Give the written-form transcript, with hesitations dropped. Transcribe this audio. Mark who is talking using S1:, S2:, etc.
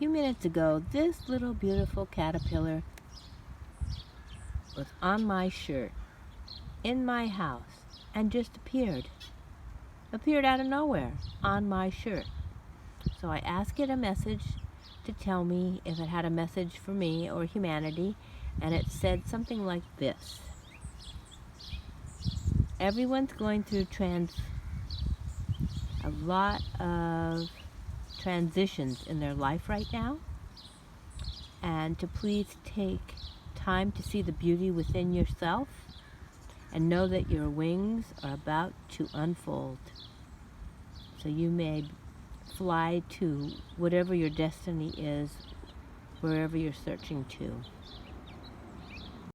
S1: few minutes ago, this little beautiful caterpillar was on my shirt, in my house, and just appeared out of nowhere on my shirt. So I asked it a message to tell me if it had a message for me or humanity, and it said something like this. Everyone's going through a lot of transitions in their life right now, and to please take time to see the beauty within yourself and know that your wings are about to unfold, so you may fly to whatever your destiny is, wherever you're searching to.